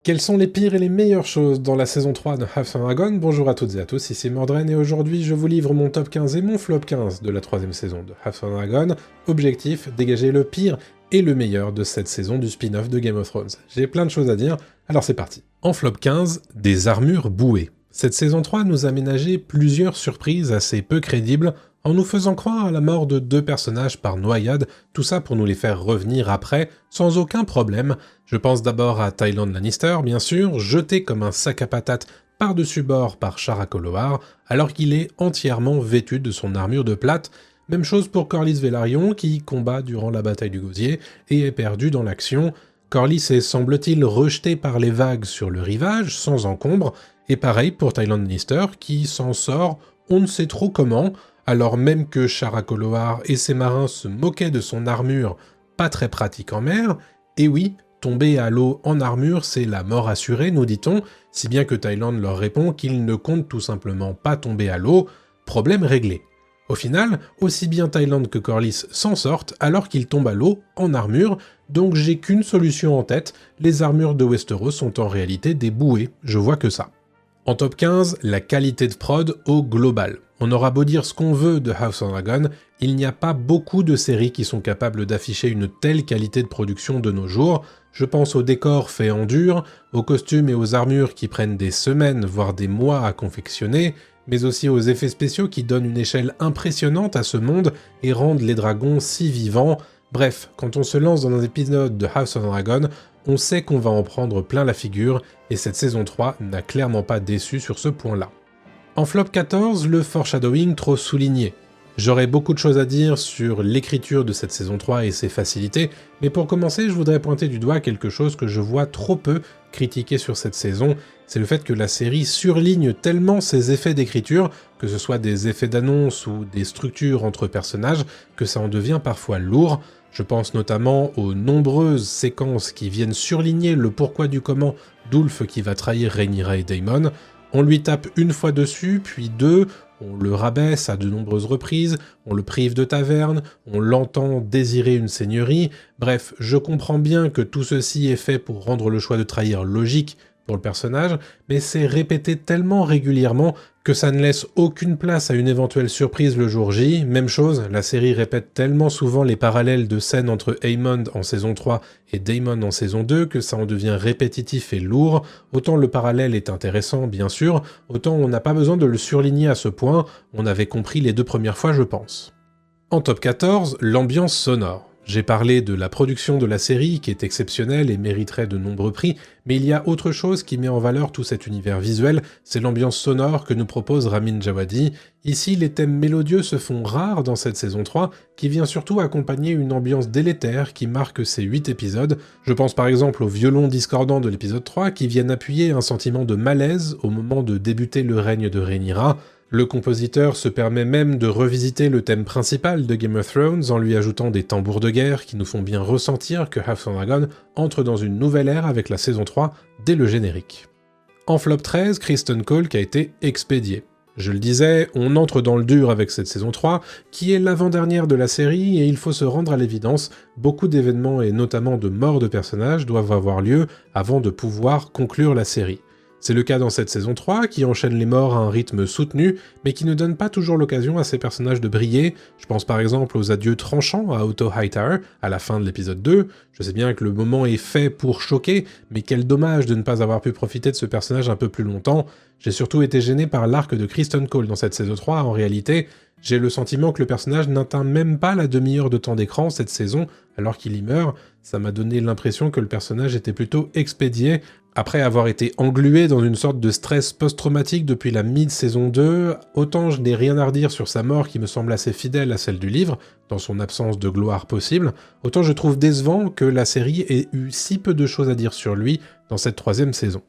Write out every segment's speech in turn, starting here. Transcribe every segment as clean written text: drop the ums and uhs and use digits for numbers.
Quelles sont les pires et les meilleures choses dans la saison 3 de House of Dragon? Bonjour à toutes et à tous, ici Mordren et aujourd'hui je vous livre mon top 15 et mon flop 15 de la troisième saison de House of Dragon. Objectif, dégager le pire et le meilleur de cette saison du spin-off de Game of Thrones. J'ai plein de choses à dire, alors c'est parti. En flop 15, des armures bouées. Cette saison 3 nous a ménagé plusieurs surprises assez peu crédibles en nous faisant croire à la mort de deux personnages par noyade, tout ça pour nous les faire revenir après, sans aucun problème. Je pense d'abord à Tyrion Lannister, bien sûr, jeté comme un sac à patates par-dessus bord par Shara Koloar, alors qu'il est entièrement vêtu de son armure de plate. Même chose pour Corlys Velaryon, qui combat durant la bataille du Gosier et est perdu dans l'action. Corlys est, semble-t-il, rejeté par les vagues sur le rivage, sans encombre, et pareil pour Tyrion Lannister, qui s'en sort, on ne sait trop comment, alors même que Shara Koloar et ses marins se moquaient de son armure, pas très pratique en mer, et oui, tomber à l'eau en armure, c'est la mort assurée, nous dit-on, si bien que Tyrion leur répond qu'il ne compte tout simplement pas tomber à l'eau, problème réglé. Au final, aussi bien Tyrion que Corlys s'en sortent alors qu'ils tombent à l'eau en armure, donc j'ai qu'une solution en tête, les armures de Westeros sont en réalité des bouées, je vois que ça. En top 15, la qualité de prod au global. On aura beau dire ce qu'on veut de House of Dragon, il n'y a pas beaucoup de séries qui sont capables d'afficher une telle qualité de production de nos jours. Je pense aux décors faits en dur, aux costumes et aux armures qui prennent des semaines, voire des mois à confectionner, mais aussi aux effets spéciaux qui donnent une échelle impressionnante à ce monde et rendent les dragons si vivants. Bref, quand on se lance dans un épisode de House of Dragon, on sait qu'on va en prendre plein la figure, et cette saison 3 n'a clairement pas déçu sur ce point-là. En flop 14, le foreshadowing trop souligné. J'aurais beaucoup de choses à dire sur l'écriture de cette saison 3 et ses facilités, mais pour commencer, je voudrais pointer du doigt quelque chose que je vois trop peu critiqué sur cette saison, c'est le fait que la série surligne tellement ses effets d'écriture, que ce soit des effets d'annonce ou des structures entre personnages, que ça en devient parfois lourd. Je pense notamment aux nombreuses séquences qui viennent surligner le pourquoi du comment d'Ulf qui va trahir Rhaenyra et Daemon. On lui tape une fois dessus, puis deux, on le rabaisse à de nombreuses reprises, on le prive de taverne, on l'entend désirer une seigneurie. Bref, je comprends bien que tout ceci est fait pour rendre le choix de trahir logique pour le personnage, mais c'est répété tellement régulièrement que ça ne laisse aucune place à une éventuelle surprise le jour J. Même chose, la série répète tellement souvent les parallèles de scènes entre Aemond en saison 3 et Daemon en saison 2 que ça en devient répétitif et lourd. Autant le parallèle est intéressant, bien sûr, autant on n'a pas besoin de le surligner à ce point, on avait compris les deux premières fois, je pense. En top 14, l'ambiance sonore. J'ai parlé de la production de la série qui est exceptionnelle et mériterait de nombreux prix, mais il y a autre chose qui met en valeur tout cet univers visuel, c'est l'ambiance sonore que nous propose Ramin Djawadi. Ici, les thèmes mélodieux se font rares dans cette saison 3, qui vient surtout accompagner une ambiance délétère qui marque ces 8 épisodes. Je pense par exemple aux violons discordants de l'épisode 3 qui viennent appuyer un sentiment de malaise au moment de débuter le règne de Rhaenyra. Le compositeur se permet même de revisiter le thème principal de Game of Thrones en lui ajoutant des tambours de guerre qui nous font bien ressentir que House of Dragon entre dans une nouvelle ère avec la saison 3 dès le générique. En flop 13, Criston Cole qui a été expédié. Je le disais, on entre dans le dur avec cette saison 3, qui est l'avant-dernière de la série, et il faut se rendre à l'évidence, beaucoup d'événements et notamment de morts de personnages doivent avoir lieu avant de pouvoir conclure la série. C'est le cas dans cette saison 3, qui enchaîne les morts à un rythme soutenu, mais qui ne donne pas toujours l'occasion à ces personnages de briller. Je pense par exemple aux adieux tranchants à Otto Hightower, à la fin de l'épisode 2. Je sais bien que le moment est fait pour choquer, mais quel dommage de ne pas avoir pu profiter de ce personnage un peu plus longtemps. J'ai surtout été gêné par l'arc de Criston Cole dans cette saison 3, en réalité. J'ai le sentiment que le personnage n'atteint même pas la demi-heure de temps d'écran cette saison, alors qu'il y meurt. Ça m'a donné l'impression que le personnage était plutôt expédié, après avoir été englué dans une sorte de stress post-traumatique depuis la mid-saison 2, autant je n'ai rien à redire sur sa mort qui me semble assez fidèle à celle du livre, dans son absence de gloire possible, autant je trouve décevant que la série ait eu si peu de choses à dire sur lui dans cette troisième saison.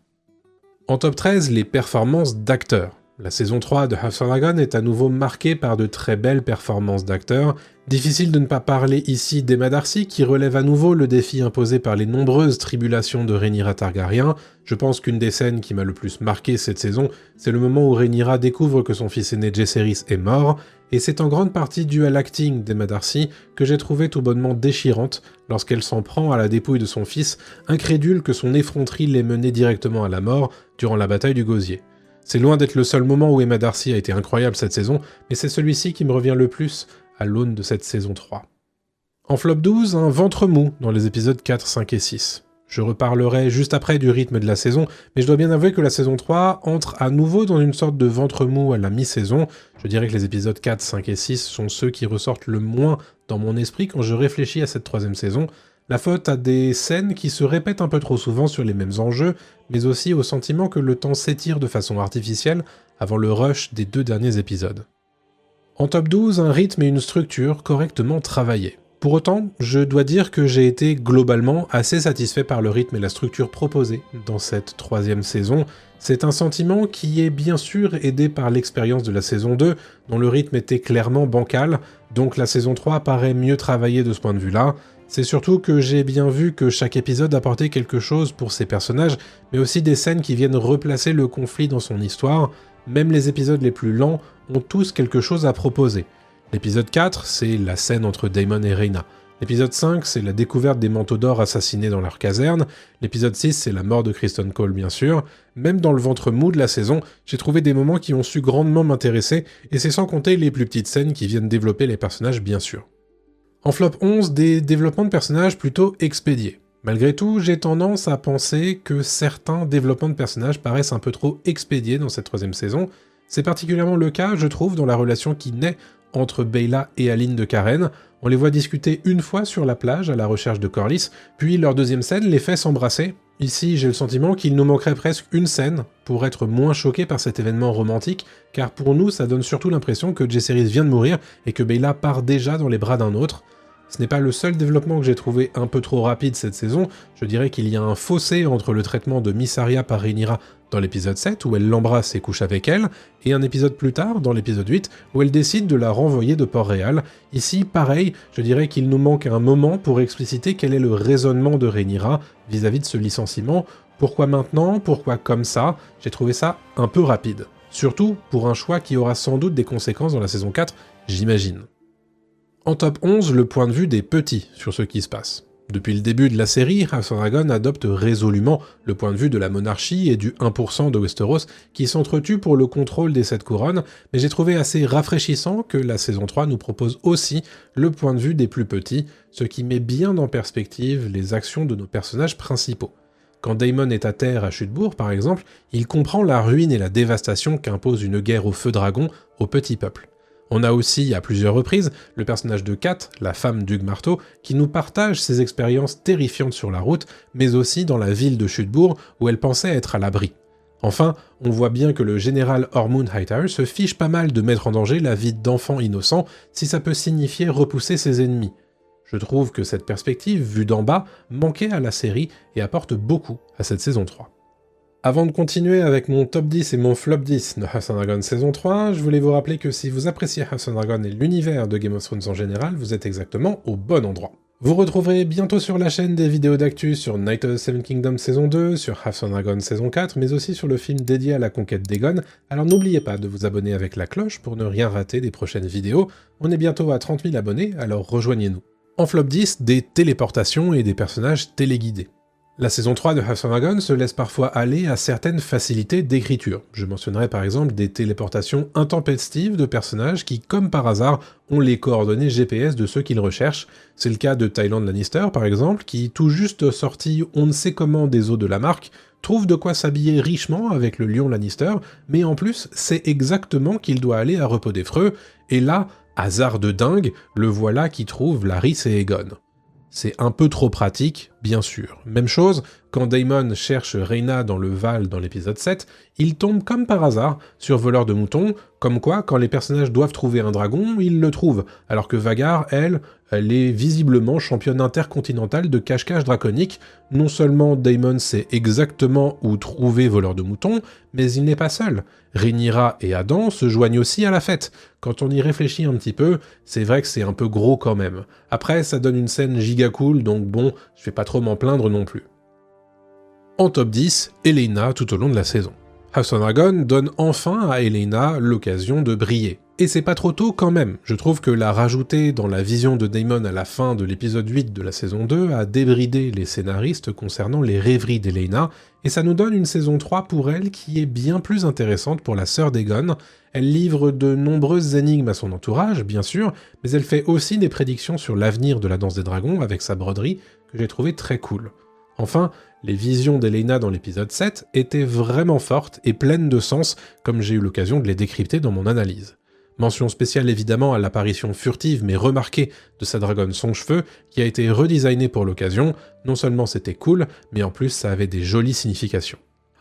En top 13, les performances d'acteurs. La saison 3 de House of Dragon est à nouveau marquée par de très belles performances d'acteurs. Difficile de ne pas parler ici d'Emma Darcy, qui relève à nouveau le défi imposé par les nombreuses tribulations de Rhaenyra Targaryen. Je pense qu'une des scènes qui m'a le plus marqué cette saison, c'est le moment où Rhaenyra découvre que son fils aîné Jaehaerys est mort, et c'est en grande partie dû à l'acting d'Emma Darcy que j'ai trouvé tout bonnement déchirante lorsqu'elle s'en prend à la dépouille de son fils, incrédule que son effronterie l'ait mené directement à la mort durant la bataille du Gosier. C'est loin d'être le seul moment où Emma Darcy a été incroyable cette saison, mais c'est celui-ci qui me revient le plus à l'aune de cette saison 3. En flop 12, un ventre mou dans les épisodes 4, 5 et 6. Je reparlerai juste après du rythme de la saison, mais je dois bien avouer que la saison 3 entre à nouveau dans une sorte de ventre mou à la mi-saison. Je dirais que les épisodes 4, 5 et 6 sont ceux qui ressortent le moins dans mon esprit quand je réfléchis à cette troisième saison. La faute à des scènes qui se répètent un peu trop souvent sur les mêmes enjeux, mais aussi au sentiment que le temps s'étire de façon artificielle avant le rush des 2 derniers épisodes. En top 12, un rythme et une structure correctement travaillés. Pour autant, je dois dire que j'ai été globalement assez satisfait par le rythme et la structure proposés dans cette troisième saison. C'est un sentiment qui est bien sûr aidé par l'expérience de la saison 2, dont le rythme était clairement bancal, donc la saison 3 paraît mieux travaillée de ce point de vue-là. C'est surtout que j'ai bien vu que chaque épisode apportait quelque chose pour ses personnages, mais aussi des scènes qui viennent replacer le conflit dans son histoire. Même les épisodes les plus lents ont tous quelque chose à proposer. L'épisode 4, c'est la scène entre Daemon et Rhaena. L'épisode 5, c'est la découverte des manteaux d'or assassinés dans leur caserne. L'épisode 6, c'est la mort de Criston Cole, bien sûr. Même dans le ventre mou de la saison, j'ai trouvé des moments qui ont su grandement m'intéresser, et c'est sans compter les plus petites scènes qui viennent développer les personnages, bien sûr. En flop 11, des développements de personnages plutôt expédiés. Malgré tout, j'ai tendance à penser que certains développements de personnages paraissent un peu trop expédiés dans cette troisième saison. C'est particulièrement le cas, je trouve, dans la relation qui naît entre Baela et Alyne de Karen. On les voit discuter une fois sur la plage à la recherche de Corlys, puis leur deuxième scène les fait s'embrasser. Ici, j'ai le sentiment qu'il nous manquerait presque une scène pour être moins choqués par cet événement romantique, car pour nous, ça donne surtout l'impression que Jaehaerys vient de mourir et que Baela part déjà dans les bras d'un autre. Ce n'est pas le seul développement que j'ai trouvé un peu trop rapide cette saison, je dirais qu'il y a un fossé entre le traitement de Miss Arya par Rhaenyra dans l'épisode 7, où elle l'embrasse et couche avec elle, et un épisode plus tard, dans l'épisode 8, où elle décide de la renvoyer de Port-Réal. Ici, pareil, je dirais qu'il nous manque un moment pour expliciter quel est le raisonnement de Rhaenyra vis-à-vis de ce licenciement. Pourquoi maintenant? Pourquoi comme ça? J'ai trouvé ça un peu rapide. Surtout pour un choix qui aura sans doute des conséquences dans la saison 4, j'imagine. En top 11, le point de vue des petits sur ce qui se passe. Depuis le début de la série, House of Dragon adopte résolument le point de vue de la monarchie et du 1% de Westeros qui s'entretuent pour le contrôle des 7 couronnes, mais j'ai trouvé assez rafraîchissant que la saison 3 nous propose aussi le point de vue des plus petits, ce qui met bien en perspective les actions de nos personnages principaux. Quand Daemon est à terre à Chutebourg, par exemple, il comprend la ruine et la dévastation qu'impose une guerre au feu dragon au petit peuple. On a aussi, à plusieurs reprises, le personnage de Kat, la femme d'Hugues Marteau, qui nous partage ses expériences terrifiantes sur la route, mais aussi dans la ville de Chutebourg, où elle pensait être à l'abri. Enfin, on voit bien que le général Hormund Hightower se fiche pas mal de mettre en danger la vie d'enfants innocents, si ça peut signifier repousser ses ennemis. Je trouve que cette perspective, vue d'en bas, manquait à la série et apporte beaucoup à cette saison 3. Avant de continuer avec mon top 10 et mon flop 10 de House of Dragon saison 3, je voulais vous rappeler que si vous appréciez House of Dragon et l'univers de Game of Thrones en général, vous êtes exactement au bon endroit. Vous retrouverez bientôt sur la chaîne des vidéos d'actu sur Night of the Seven Kingdoms saison 2, sur House of Dragon saison 4, mais aussi sur le film dédié à la conquête d'Aegon, alors n'oubliez pas de vous abonner avec la cloche pour ne rien rater des prochaines vidéos. On est bientôt à 30 000 abonnés, alors rejoignez-nous. En flop 10, des téléportations et des personnages téléguidés. La saison 3 de House of Dragon se laisse parfois aller à certaines facilités d'écriture. Je mentionnerai par exemple des téléportations intempestives de personnages qui, comme par hasard, ont les coordonnées GPS de ceux qu'ils recherchent. C'est le cas de Tyland Lannister par exemple, qui, tout juste sorti on ne sait comment des eaux de la marque, trouve de quoi s'habiller richement avec le lion Lannister, mais en plus, c'est exactement qu'il doit aller à Repos des Freux, et là, hasard de dingue, le voilà qui trouve Larys et Aegon. C'est un peu trop pratique, bien sûr. Même chose, quand Daemon cherche Rhaena dans le Val dans l'épisode 7, il tombe comme par hasard sur Voleur de moutons, comme quoi, quand les personnages doivent trouver un dragon, ils le trouvent, alors que Vhagar, elle est visiblement championne intercontinentale de cache-cache draconique. Non seulement Daemon sait exactement où trouver Voleur de moutons, mais il n'est pas seul. Rhaenyra et Adam se joignent aussi à la fête. Quand on y réfléchit un petit peu, c'est vrai que c'est un peu gros quand même. Après, ça donne une scène giga cool, donc bon, je vais pas trop m'en plaindre non plus. En top 10, Helaena tout au long de la saison. House of Dragon donne enfin à Helaena l'occasion de briller. Et c'est pas trop tôt quand même, je trouve que la rajouter dans la vision de Daemon à la fin de l'épisode 8 de la saison 2 a débridé les scénaristes concernant les rêveries d'Helaena, et ça nous donne une saison 3 pour elle qui est bien plus intéressante pour la sœur d'Aegon. Elle livre de nombreuses énigmes à son entourage, bien sûr, mais elle fait aussi des prédictions sur l'avenir de la danse des dragons avec sa broderie, que j'ai trouvé très cool. Enfin, les visions d'Helaena dans l'épisode 7 étaient vraiment fortes et pleines de sens, comme j'ai eu l'occasion de les décrypter dans mon analyse. Mention spéciale évidemment à l'apparition furtive mais remarquée de sa dragonne Songcheveux, qui a été redesignée pour l'occasion. Non seulement c'était cool, mais en plus ça avait des jolies significations.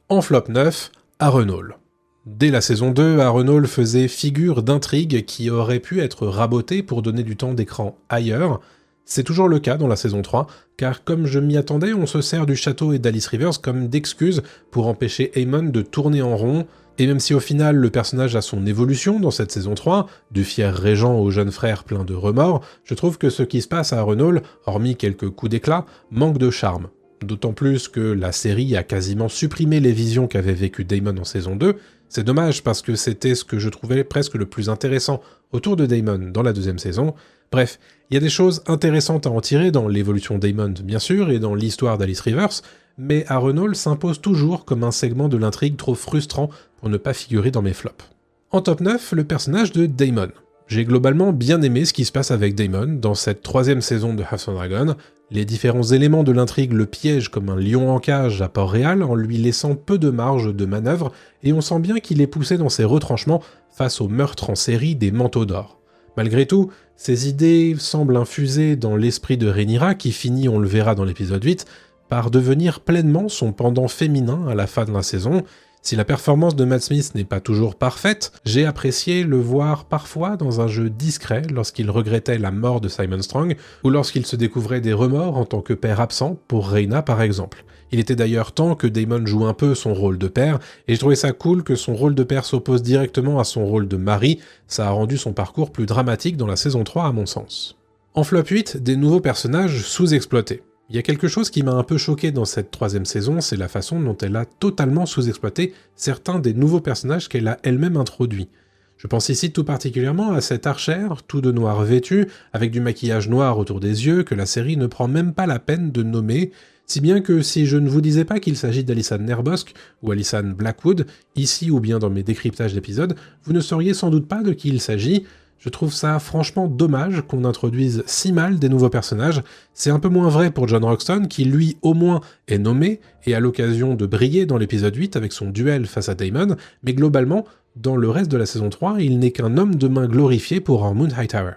En flop 9, Harrenhal. Dès la saison 2, Harrenhal faisait figure d'intrigue qui aurait pu être rabotée pour donner du temps d'écran ailleurs. C'est toujours le cas dans la saison 3, car comme je m'y attendais, on se sert du château et d'Alice Rivers comme d'excuse pour empêcher Aemon de tourner en rond, et même si au final le personnage a son évolution dans cette saison 3, du fier régent au jeune frère plein de remords, je trouve que ce qui se passe à Harrenhal, hormis quelques coups d'éclat, manque de charme. D'autant plus que la série a quasiment supprimé les visions qu'avait vécues Daemon en saison 2, c'est dommage parce que c'était ce que je trouvais presque le plus intéressant autour de Daemon dans la deuxième saison. Bref, il y a des choses intéressantes à en tirer dans l'évolution d'Aemon bien sûr et dans l'histoire d'Alice Rivers, mais Harrenhal s'impose toujours comme un segment de l'intrigue trop frustrant pour ne pas figurer dans mes flops. En top 9, le personnage de Daemon. J'ai globalement bien aimé ce qui se passe avec Daemon dans cette troisième saison de House of Dragon. Les différents éléments de l'intrigue le piègent comme un lion en cage à Port-Réal en lui laissant peu de marge de manœuvre, et on sent bien qu'il est poussé dans ses retranchements face au meurtre en série des Manteaux d'Or. Malgré tout, ces idées semblent infusées dans l'esprit de Rhaenyra qui finit, on le verra dans l'épisode 8, par devenir pleinement son pendant féminin à la fin de la saison. Si la performance de Matt Smith n'est pas toujours parfaite, j'ai apprécié le voir parfois dans un jeu discret lorsqu'il regrettait la mort de Simon Strong, ou lorsqu'il se découvrait des remords en tant que père absent, pour Rhaena par exemple. Il était d'ailleurs temps que Daemon joue un peu son rôle de père, et je trouvais ça cool que son rôle de père s'oppose directement à son rôle de mari, ça a rendu son parcours plus dramatique dans la saison 3 à mon sens. En flop 8, des nouveaux personnages sous-exploités. Il y a quelque chose qui m'a un peu choqué dans cette troisième saison, c'est la façon dont elle a totalement sous-exploité certains des nouveaux personnages qu'elle a elle-même introduits. Je pense ici tout particulièrement à cette archère, tout de noir vêtue, avec du maquillage noir autour des yeux, que la série ne prend même pas la peine de nommer, si bien que si je ne vous disais pas qu'il s'agit d'Alysanne Nerbosque ou Alysanne Blackwood, ici ou bien dans mes décryptages d'épisodes, vous ne sauriez sans doute pas de qui il s'agit. Je trouve ça franchement dommage qu'on introduise si mal des nouveaux personnages. C'est un peu moins vrai pour Jon Roxton, qui lui au moins est nommé et a l'occasion de briller dans l'épisode 8 avec son duel face à Daemon, mais globalement, dans le reste de la saison 3, il n'est qu'un homme de main glorifié pour Ormond Hightower.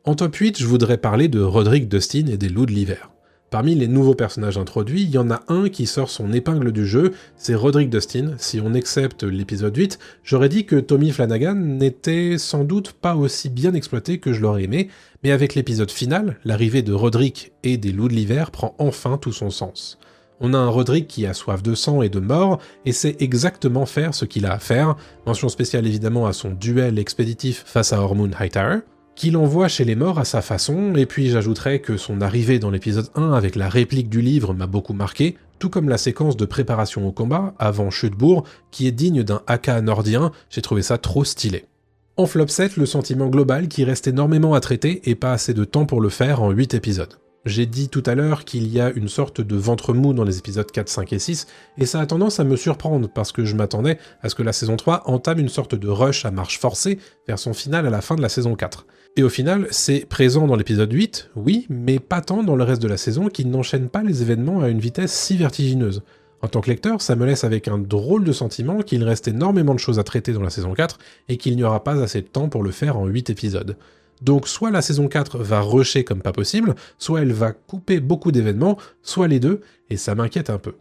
En top 8, je voudrais parler de Roderick Dustin et des Loups de l'Hiver. Parmi les nouveaux personnages introduits, il y en a un qui sort son épingle du jeu, c'est Roderick Dustin. Si on accepte l'épisode 8, j'aurais dit que Tommy Flanagan n'était sans doute pas aussi bien exploité que je l'aurais aimé, mais avec l'épisode final, l'arrivée de Roderick et des Loups de l'Hiver prend enfin tout son sens. On a un Roderick qui a soif de sang et de mort, et sait exactement faire ce qu'il a à faire, mention spéciale évidemment à son duel expéditif face à Ormond Hightower, qu'il envoie chez les morts à sa façon, et puis j'ajouterais que son arrivée dans l'épisode 1 avec la réplique du livre m'a beaucoup marqué, tout comme la séquence de préparation au combat, avant Chutebourg, qui est digne d'un haka nordien, j'ai trouvé ça trop stylé. En flop 7, le sentiment global qui reste énormément à traiter et pas assez de temps pour le faire en 8 épisodes. J'ai dit tout à l'heure qu'il y a une sorte de ventre mou dans les épisodes 4, 5 et 6, et ça a tendance à me surprendre parce que je m'attendais à ce que la saison 3 entame une sorte de rush à marche forcée vers son final à la fin de la saison 4. Et au final, c'est présent dans l'épisode 8, oui, mais pas tant dans le reste de la saison qui n'enchaîne pas les événements à une vitesse si vertigineuse. En tant que lecteur, ça me laisse avec un drôle de sentiment qu'il reste énormément de choses à traiter dans la saison 4 et qu'il n'y aura pas assez de temps pour le faire en 8 épisodes. Donc soit la saison 4 va rusher comme pas possible, soit elle va couper beaucoup d'événements, soit les deux, et ça m'inquiète un peu.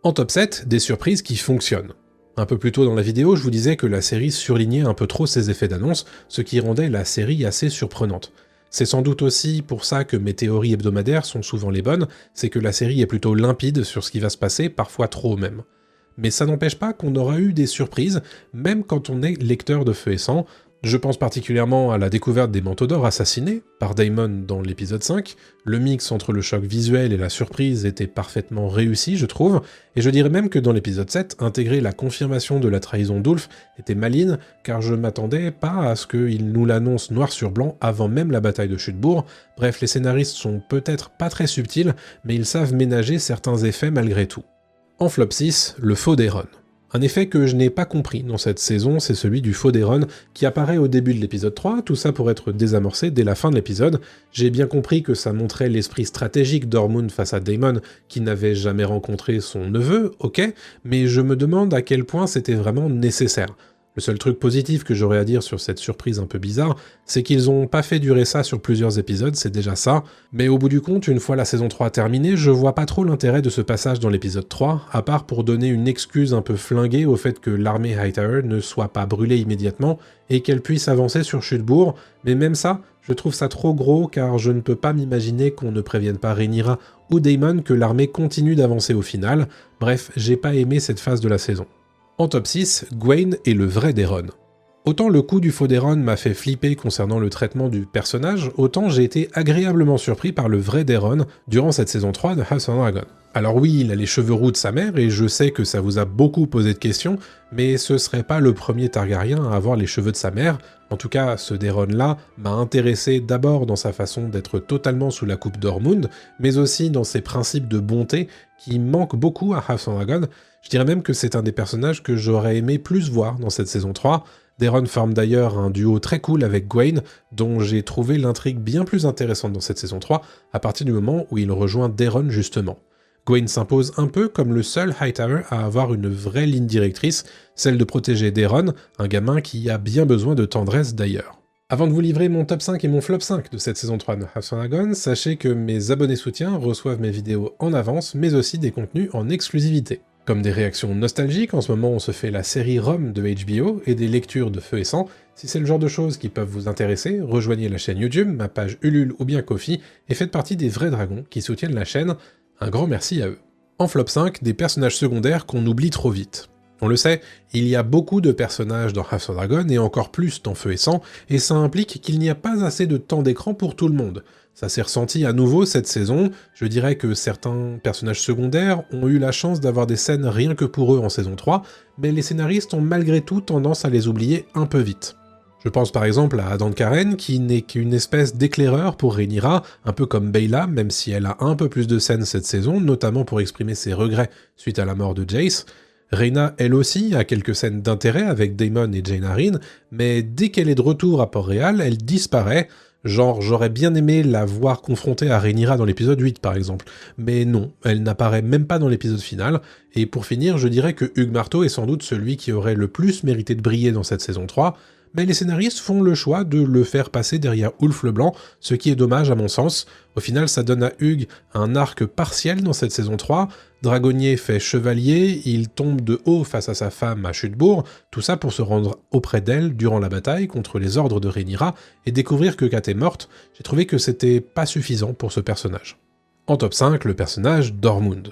En top 7, des surprises qui fonctionnent. Un peu plus tôt dans la vidéo, je vous disais que la série surlignait un peu trop ses effets d'annonce, ce qui rendait la série assez surprenante. C'est sans doute aussi pour ça que mes théories hebdomadaires sont souvent les bonnes, c'est que la série est plutôt limpide sur ce qui va se passer, parfois trop même. Mais ça n'empêche pas qu'on aura eu des surprises, même quand on est lecteur de Feu et Sang. Je pense particulièrement à la découverte des manteaux d'or assassinés par Daemon dans l'épisode 5, le mix entre le choc visuel et la surprise était parfaitement réussi, je trouve, et je dirais même que dans l'épisode 7, intégrer la confirmation de la trahison d'Ulf était maligne, car je m'attendais pas à ce qu'il nous l'annonce noir sur blanc avant même la bataille de Chutebourg. Bref, les scénaristes sont peut-être pas très subtils, mais ils savent ménager certains effets malgré tout. En flop 6, le faux d'Aeron. Un effet que je n'ai pas compris dans cette saison, c'est celui du faux d'Aeron qui apparaît au début de l'épisode 3, tout ça pour être désamorcé dès la fin de l'épisode. J'ai bien compris que ça montrait l'esprit stratégique d'Ormund face à Daemon, qui n'avait jamais rencontré son neveu, ok, mais je me demande à quel point c'était vraiment nécessaire. Le seul truc positif que j'aurais à dire sur cette surprise un peu bizarre, c'est qu'ils ont pas fait durer ça sur plusieurs épisodes, c'est déjà ça, mais au bout du compte, une fois la saison 3 terminée, je vois pas trop l'intérêt de ce passage dans l'épisode 3, à part pour donner une excuse un peu flinguée au fait que l'armée Hightower ne soit pas brûlée immédiatement, et qu'elle puisse avancer sur Chutebourg, mais même ça, je trouve ça trop gros car je ne peux pas m'imaginer qu'on ne prévienne pas Rhaenyra ou Daemon que l'armée continue d'avancer au final. Bref, j'ai pas aimé cette phase de la saison. En top 6, Gwaine est le vrai d'Aeron. Autant le coup du faux d'Aeron m'a fait flipper concernant le traitement du personnage, autant j'ai été agréablement surpris par le vrai d'Aeron durant cette saison 3 de House of Dragon. Alors oui, il a les cheveux roux de sa mère, et je sais que ça vous a beaucoup posé de questions, mais ce serait pas le premier Targaryen à avoir les cheveux de sa mère. En tout cas, ce d'Aeron-là m'a intéressé d'abord dans sa façon d'être totalement sous la coupe d'Ormund, mais aussi dans ses principes de bonté qui manquent beaucoup à House of Dragon. Je dirais même que c'est un des personnages que j'aurais aimé plus voir dans cette saison 3. Daeron forme d'ailleurs un duo très cool avec Gwaine, dont j'ai trouvé l'intrigue bien plus intéressante dans cette saison 3, à partir du moment où il rejoint Daeron justement. Gwaine s'impose un peu comme le seul Hightower à avoir une vraie ligne directrice, celle de protéger Daeron, un gamin qui a bien besoin de tendresse d'ailleurs. Avant de vous livrer mon top 5 et mon flop 5 de cette saison 3 de House of Dragon, sachez que mes abonnés soutiens reçoivent mes vidéos en avance, mais aussi des contenus en exclusivité. Comme des réactions nostalgiques, en ce moment on se fait la série Rome de HBO et des lectures de Feu et Sang. Si c'est le genre de choses qui peuvent vous intéresser, rejoignez la chaîne YouTube, ma page Ulule ou bien Ko-fi, et faites partie des vrais dragons qui soutiennent la chaîne. Un grand merci à eux. En flop 5, des personnages secondaires qu'on oublie trop vite. On le sait, il y a beaucoup de personnages dans House of Dragon et encore plus dans Feu et Sang, et ça implique qu'il n'y a pas assez de temps d'écran pour tout le monde. Ça s'est ressenti à nouveau cette saison, je dirais que certains personnages secondaires ont eu la chance d'avoir des scènes rien que pour eux en saison 3, mais les scénaristes ont malgré tout tendance à les oublier un peu vite. Je pense par exemple à Adan Karen, qui n'est qu'une espèce d'éclaireur pour Rhaenyra, un peu comme Baela, même si elle a un peu plus de scènes cette saison, notamment pour exprimer ses regrets suite à la mort de Jace. Rhaena, elle aussi, a quelques scènes d'intérêt avec Daemon et Jaina Arryn, mais dès qu'elle est de retour à Port-Réal, elle disparaît. Genre, j'aurais bien aimé la voir confrontée à Rhaenyra dans l'épisode 8 par exemple, mais non, elle n'apparaît même pas dans l'épisode final, et pour finir, je dirais que Hugh Marteau est sans doute celui qui aurait le plus mérité de briller dans cette saison 3, mais les scénaristes font le choix de le faire passer derrière Ulf le Blanc, ce qui est dommage à mon sens. Au final, ça donne à Hugh un arc partiel dans cette saison 3, Dragonnier fait chevalier, il tombe de haut face à sa femme à Chutebourg, tout ça pour se rendre auprès d'elle durant la bataille contre les ordres de Rhaenyra et découvrir que Kat est morte. J'ai trouvé que c'était pas suffisant pour ce personnage. En top 5, le personnage d'Ormund.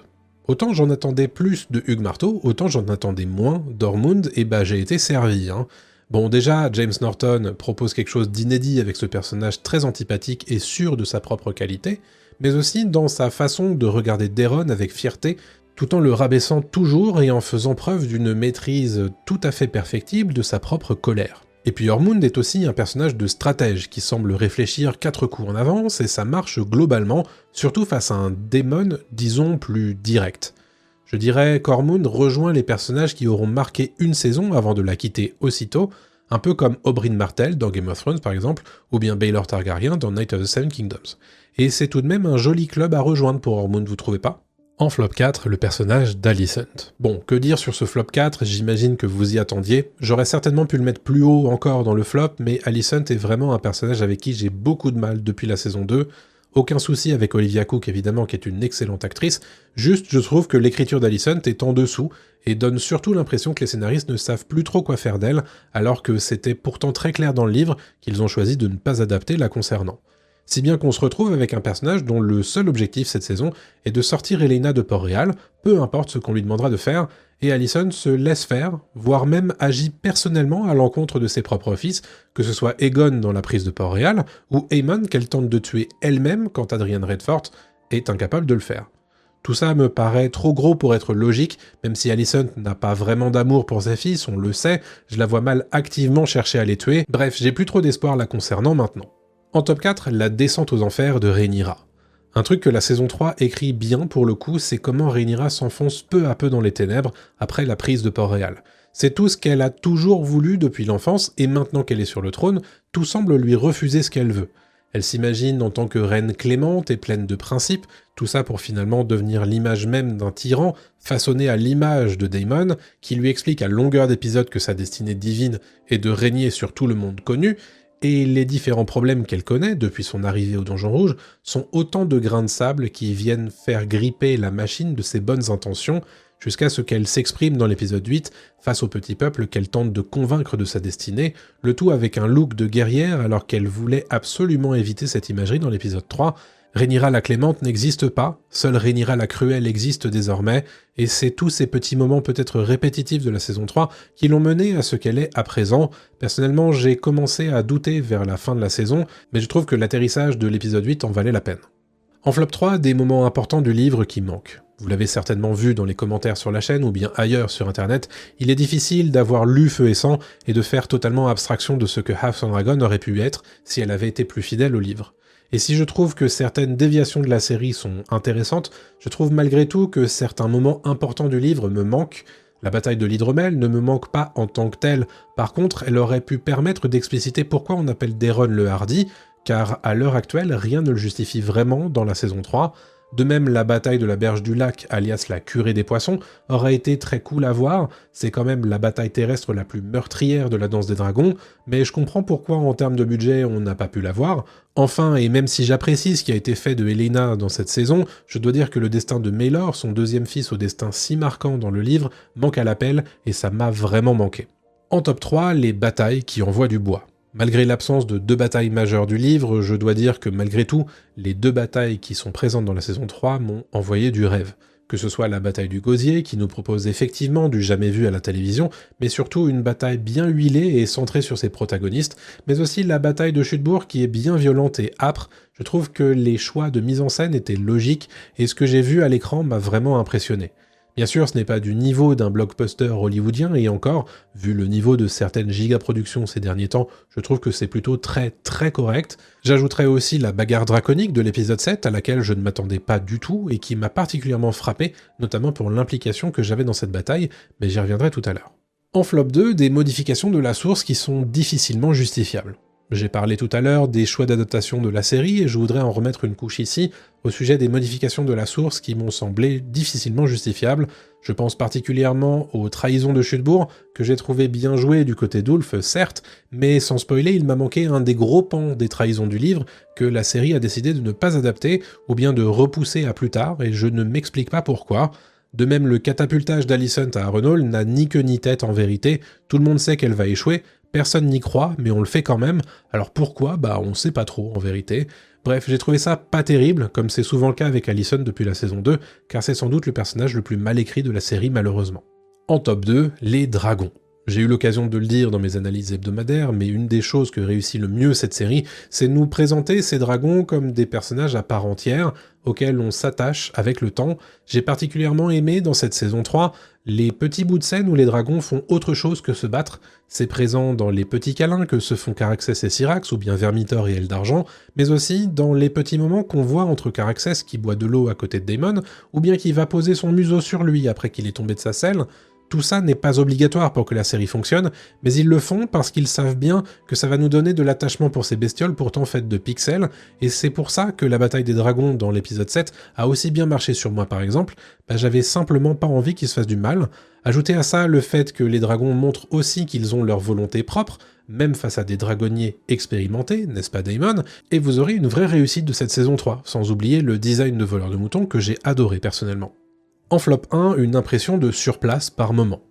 Autant j'en attendais plus de Hugh Marteau, autant j'en attendais moins d'Ormund, et bah j'ai été servi, hein. Bon, déjà, James Norton propose quelque chose d'inédit avec ce personnage très antipathique et sûr de sa propre qualité, mais aussi dans sa façon de regarder Daeron avec fierté, tout en le rabaissant toujours et en faisant preuve d'une maîtrise tout à fait perfectible de sa propre colère. Et puis Ormund est aussi un personnage de stratège qui semble réfléchir 4 coups en avance, et ça marche globalement, surtout face à un démon, disons, plus direct. Je dirais qu'Ormund rejoint les personnages qui auront marqué une saison avant de la quitter aussitôt, un peu comme Oberyn Martell dans Game of Thrones par exemple, ou bien Baelor Targaryen dans Night of the Seven Kingdoms. Et c'est tout de même un joli club à rejoindre pour Ormund, vous trouvez pas ? En flop 4, le personnage d'Alicent. Bon, que dire sur ce flop 4, j'imagine que vous y attendiez. J'aurais certainement pu le mettre plus haut encore dans le flop, mais Alicent est vraiment un personnage avec qui j'ai beaucoup de mal depuis la saison 2. Aucun souci avec Olivia Cooke évidemment, qui est une excellente actrice, juste je trouve que l'écriture d'Alicent est en dessous, et donne surtout l'impression que les scénaristes ne savent plus trop quoi faire d'elle, alors que c'était pourtant très clair dans le livre qu'ils ont choisi de ne pas adapter la concernant. Si bien qu'on se retrouve avec un personnage dont le seul objectif cette saison est de sortir Elena de Port-Réal, peu importe ce qu'on lui demandera de faire, et Alicent se laisse faire, voire même agit personnellement à l'encontre de ses propres fils, que ce soit Aegon dans la prise de Port-Réal, ou Aemon qu'elle tente de tuer elle-même quand Adrian Redford est incapable de le faire. Tout ça me paraît trop gros pour être logique, même si Alicent n'a pas vraiment d'amour pour ses fils, on le sait, je la vois mal activement chercher à les tuer, bref, j'ai plus trop d'espoir la concernant maintenant. En top 4, la descente aux enfers de Rhaenyra. Un truc que la saison 3 écrit bien pour le coup, c'est comment Rhaenyra s'enfonce peu à peu dans les ténèbres après la prise de Port-Réal. C'est tout ce qu'elle a toujours voulu depuis l'enfance, et maintenant qu'elle est sur le trône, tout semble lui refuser ce qu'elle veut. Elle s'imagine en tant que reine clémente et pleine de principes, tout ça pour finalement devenir l'image même d'un tyran, façonné à l'image de Daemon, qui lui explique à longueur d'épisode que sa destinée divine est de régner sur tout le monde connu, et les différents problèmes qu'elle connaît depuis son arrivée au Donjon Rouge sont autant de grains de sable qui viennent faire gripper la machine de ses bonnes intentions, jusqu'à ce qu'elle s'exprime dans l'épisode 8 face au petit peuple qu'elle tente de convaincre de sa destinée, le tout avec un look de guerrière alors qu'elle voulait absolument éviter cette imagerie dans l'épisode 3. Rhaenyra la Clémente n'existe pas, seule Rhaenyra la Cruelle existe désormais, et c'est tous ces petits moments peut-être répétitifs de la saison 3 qui l'ont menée à ce qu'elle est à présent. Personnellement, j'ai commencé à douter vers la fin de la saison, mais je trouve que l'atterrissage de l'épisode 8 en valait la peine. En flop 3, des moments importants du livre qui manquent. Vous l'avez certainement vu dans les commentaires sur la chaîne ou bien ailleurs sur internet, il est difficile d'avoir lu Feu et Sang et de faire totalement abstraction de ce que House of Dragon aurait pu être si elle avait été plus fidèle au livre. Et si je trouve que certaines déviations de la série sont intéressantes, je trouve malgré tout que certains moments importants du livre me manquent. La bataille de l'Hydromel ne me manque pas en tant que telle, par contre elle aurait pu permettre d'expliciter pourquoi on appelle Daeron le Hardy, car à l'heure actuelle rien ne le justifie vraiment dans la saison 3. De même, la bataille de la Berge du Lac, alias la curée des poissons, aurait été très cool à voir, c'est quand même la bataille terrestre la plus meurtrière de la Danse des Dragons, mais je comprends pourquoi en termes de budget on n'a pas pu la voir. Enfin, et même si j'apprécie ce qui a été fait de Helaena dans cette saison, je dois dire que le destin de Maelor, son deuxième fils au destin si marquant dans le livre, manque à l'appel, et ça m'a vraiment manqué. En top 3, les batailles qui envoient du bois. Malgré l'absence de 2 batailles majeures du livre, je dois dire que malgré tout, les 2 batailles qui sont présentes dans la saison 3 m'ont envoyé du rêve. Que ce soit la bataille du Gosier, qui nous propose effectivement du jamais vu à la télévision, mais surtout une bataille bien huilée et centrée sur ses protagonistes, mais aussi la bataille de Chutebourg qui est bien violente et âpre. Je trouve que les choix de mise en scène étaient logiques, et ce que j'ai vu à l'écran m'a vraiment impressionné. Bien sûr, ce n'est pas du niveau d'un blockbuster hollywoodien, et encore, vu le niveau de certaines gigaproductions ces derniers temps, je trouve que c'est plutôt très correct. J'ajouterais aussi la bagarre draconique de l'épisode 7, à laquelle je ne m'attendais pas du tout, et qui m'a particulièrement frappé, notamment pour l'implication que j'avais dans cette bataille, mais j'y reviendrai tout à l'heure. En flop 2, des modifications de la source qui sont difficilement justifiables. J'ai parlé tout à l'heure des choix d'adaptation de la série, et je voudrais en remettre une couche ici, au sujet des modifications de la source qui m'ont semblé difficilement justifiables. Je pense particulièrement aux trahisons de Chutebourg, que j'ai trouvé bien jouées du côté d'Ulf, certes, mais sans spoiler, il m'a manqué un des gros pans des trahisons du livre, que la série a décidé de ne pas adapter, ou bien de repousser à plus tard, et je ne m'explique pas pourquoi. De même, le catapultage d'Alicent à Harrenhal n'a ni queue ni tête en vérité, tout le monde sait qu'elle va échouer, personne n'y croit, mais on le fait quand même, alors pourquoi? Bah on sait pas trop en vérité. Bref, j'ai trouvé ça pas terrible, comme c'est souvent le cas avec Alicent depuis la saison 2, car c'est sans doute le personnage le plus mal écrit de la série malheureusement. En top 2, les dragons. J'ai eu l'occasion de le dire dans mes analyses hebdomadaires, mais une des choses que réussit le mieux cette série, c'est de nous présenter ces dragons comme des personnages à part entière, auxquels on s'attache avec le temps. J'ai particulièrement aimé dans cette saison 3 les petits bouts de scène où les dragons font autre chose que se battre. C'est présent dans les petits câlins que se font Caraxès et Syrax, ou bien Vermithor et Aile d'Argent, mais aussi dans les petits moments qu'on voit entre Caraxès qui boit de l'eau à côté de Daemon, ou bien qui va poser son museau sur lui après qu'il est tombé de sa selle. Tout ça n'est pas obligatoire pour que la série fonctionne, mais ils le font parce qu'ils savent bien que ça va nous donner de l'attachement pour ces bestioles pourtant faites de pixels, et c'est pour ça que la bataille des dragons dans l'épisode 7 a aussi bien marché sur moi par exemple, j'avais simplement pas envie qu'ils se fassent du mal. Ajoutez à ça le fait que les dragons montrent aussi qu'ils ont leur volonté propre, même face à des dragonniers expérimentés, n'est-ce pas Daemon, et vous aurez une vraie réussite de cette saison 3, sans oublier le design de voleur de moutons que j'ai adoré personnellement. En flop 1, une impression de surplace par moment.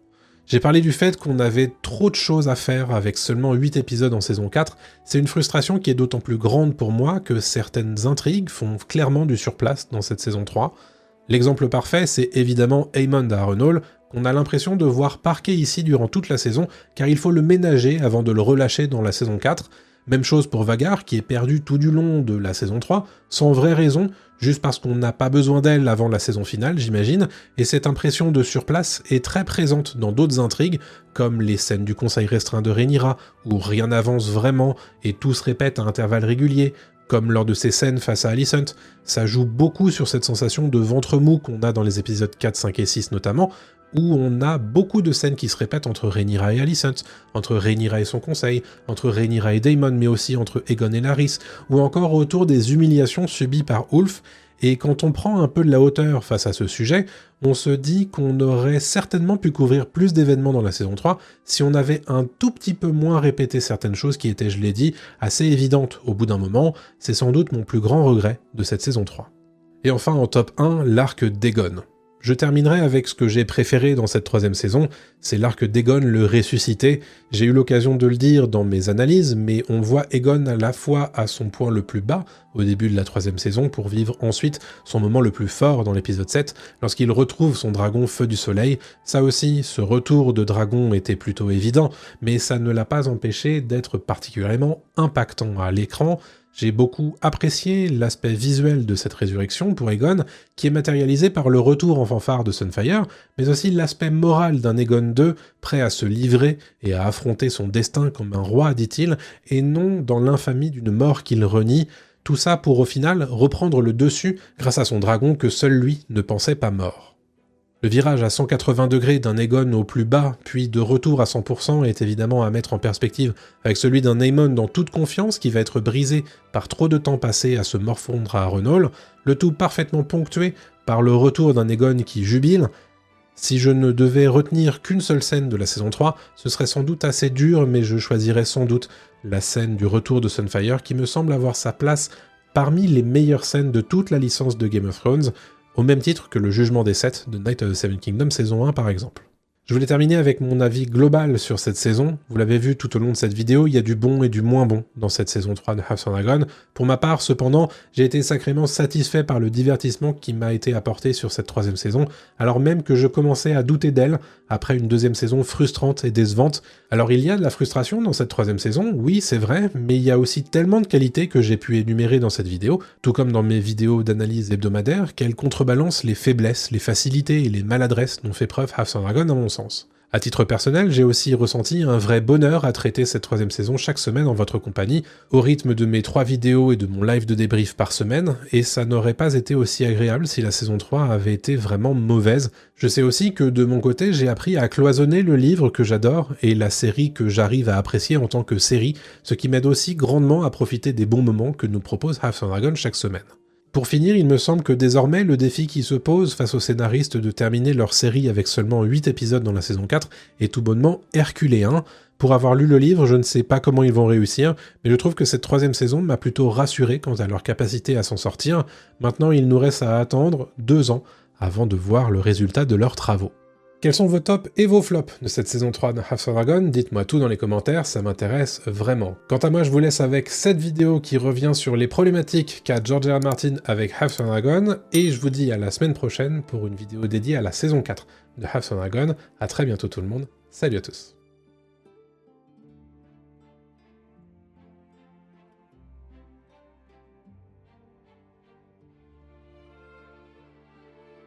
J'ai parlé du fait qu'on avait trop de choses à faire avec seulement 8 épisodes en saison 4, c'est une frustration qui est d'autant plus grande pour moi que certaines intrigues font clairement du surplace dans cette saison 3. L'exemple parfait, c'est évidemment Aemond à Harrenhal, qu'on a l'impression de voir parqué ici durant toute la saison, car il faut le ménager avant de le relâcher dans la saison 4. Même chose pour Vhagar, qui est perdue tout du long de la saison 3, sans vraie raison, juste parce qu'on n'a pas besoin d'elle avant la saison finale, j'imagine, et cette impression de surplace est très présente dans d'autres intrigues, comme les scènes du conseil restreint de Rhaenyra, où rien n'avance vraiment et tout se répète à intervalles réguliers, comme lors de ces scènes face à Alicent. Ça joue beaucoup sur cette sensation de ventre mou qu'on a dans les épisodes 4, 5 et 6 notamment, où on a beaucoup de scènes qui se répètent entre Rhaenyra et Alicent, entre Rhaenyra et son conseil, entre Rhaenyra et Daemon, mais aussi entre Aegon et Larys, ou encore autour des humiliations subies par Ulf, et quand on prend un peu de la hauteur face à ce sujet, on se dit qu'on aurait certainement pu couvrir plus d'événements dans la saison 3 si on avait un tout petit peu moins répété certaines choses qui étaient, je l'ai dit, assez évidentes au bout d'un moment. C'est sans doute mon plus grand regret de cette saison 3. Et enfin en top 1, l'arc d'Aegon. Je terminerai avec ce que j'ai préféré dans cette troisième saison, c'est l'arc d'Aegon le ressuscité. J'ai eu l'occasion de le dire dans mes analyses, mais on voit Aegon à la fois à son point le plus bas, au début de la troisième saison, pour vivre ensuite son moment le plus fort dans l'épisode 7, lorsqu'il retrouve son dragon Feu du Soleil. Ça aussi, ce retour de dragon était plutôt évident, mais ça ne l'a pas empêché d'être particulièrement impactant à l'écran. J'ai beaucoup apprécié l'aspect visuel de cette résurrection pour Aegon, qui est matérialisé par le retour en fanfare de Sunfire, mais aussi l'aspect moral d'un Aegon II, prêt à se livrer et à affronter son destin comme un roi, dit-il, et non dans l'infamie d'une mort qu'il renie, tout ça pour au final reprendre le dessus grâce à son dragon que seul lui ne pensait pas mort. Le virage à 180 degrés d'un Aegon au plus bas, puis de retour à 100% est évidemment à mettre en perspective avec celui d'un Aemon dans toute confiance qui va être brisé par trop de temps passé à se morfondre à Harrenhal, le tout parfaitement ponctué par le retour d'un Aegon qui jubile. Si je ne devais retenir qu'une seule scène de la saison 3, ce serait sans doute assez dur, mais je choisirais sans doute la scène du retour de Sunfire qui me semble avoir sa place parmi les meilleures scènes de toute la licence de Game of Thrones, au même titre que le jugement des 7 de Night of the Seven Kingdoms saison 1 par exemple. Je voulais terminer avec mon avis global sur cette saison. Vous l'avez vu tout au long de cette vidéo, il y a du bon et du moins bon dans cette saison 3 de House of Dragon. Pour ma part, cependant, j'ai été sacrément satisfait par le divertissement qui m'a été apporté sur cette troisième saison, alors même que je commençais à douter d'elle après une deuxième saison frustrante et décevante. Alors il y a de la frustration dans cette troisième saison, oui c'est vrai, mais il y a aussi tellement de qualités que j'ai pu énumérer dans cette vidéo, tout comme dans mes vidéos d'analyse hebdomadaires, qu'elles contrebalancent les faiblesses, les facilités et les maladresses dont fait preuve House of Dragon à mon sens. À titre personnel, j'ai aussi ressenti un vrai bonheur à traiter cette troisième saison chaque semaine en votre compagnie, au rythme de mes 3 vidéos et de mon live de débrief par semaine, et ça n'aurait pas été aussi agréable si la saison 3 avait été vraiment mauvaise. Je sais aussi que de mon côté, j'ai appris à cloisonner le livre que j'adore et la série que j'arrive à apprécier en tant que série, ce qui m'aide aussi grandement à profiter des bons moments que nous propose House of Dragon chaque semaine. Pour finir, il me semble que désormais, le défi qui se pose face aux scénaristes de terminer leur série avec seulement 8 épisodes dans la saison 4 est tout bonnement herculéen. Pour avoir lu le livre, je ne sais pas comment ils vont réussir, mais je trouve que cette troisième saison m'a plutôt rassuré quant à leur capacité à s'en sortir. Maintenant, il nous reste à attendre 2 ans avant de voir le résultat de leurs travaux. Quels sont vos tops et vos flops de cette saison 3 de House of Dragon? Dites-moi tout dans les commentaires, ça m'intéresse vraiment. Quant à moi, je vous laisse avec cette vidéo qui revient sur les problématiques qu'a George R. R. Martin avec House of Dragon, et je vous dis à la semaine prochaine pour une vidéo dédiée à la saison 4 de House of Dragon. À très bientôt tout le monde, salut à tous.